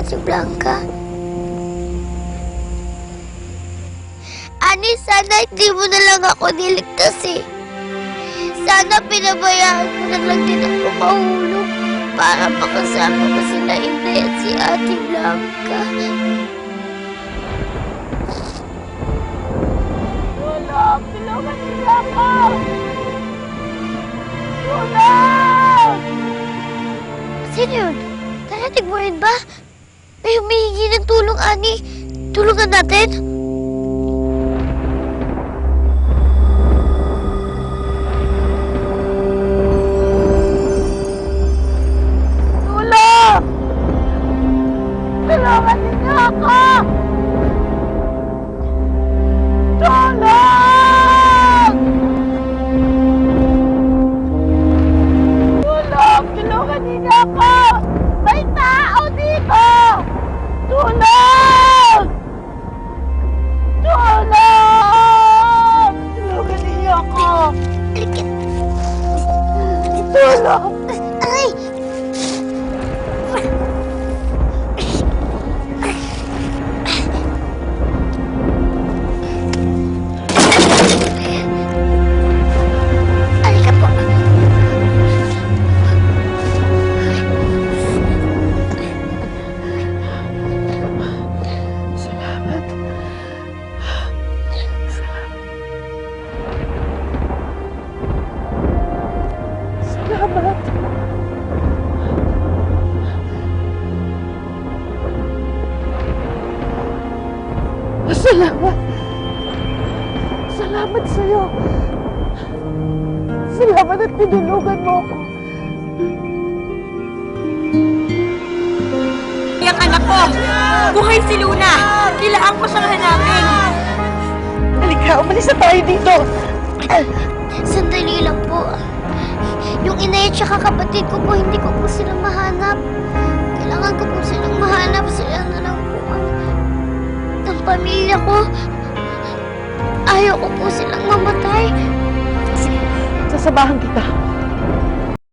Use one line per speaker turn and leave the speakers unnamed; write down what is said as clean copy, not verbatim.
Ate Blanca. Ani, sana hindi mo na lang ako niligtas eh. Sana pinabayaan mo na lang din ako mahulog para makasama ko sila Inday at si Ate Blanca. Tulong! Tulungan nila ako! Tulong! Sino yun? Narinig mo rin ba? May humihingi ng tulong, Ani. Tulungan natin? Tulong! Tulungan niyo ako! Tulong! Tulong! Tulungan niyo ako! May tao dito! Tulong! Tulong! Tulungan niyo ako! Tulong! Aray! Halika po.
Salamat. Salamat. Salamat. Salamat sa'yo. Salamat at tinulungan mo ako.
Yung anak ko! Buhay si Luna! Kailangan ko siyang hanapin!
Halika, umalis na tayo dito.
Sandali lang po. Yung inay at saka kapatid ko po, hindi ko po sila mahanap. Kailangan ko po silang mahanap. Sila na lang po ang pamilya ko. Ayaw ko po silang mamatay.
Sige, sasabahan kita.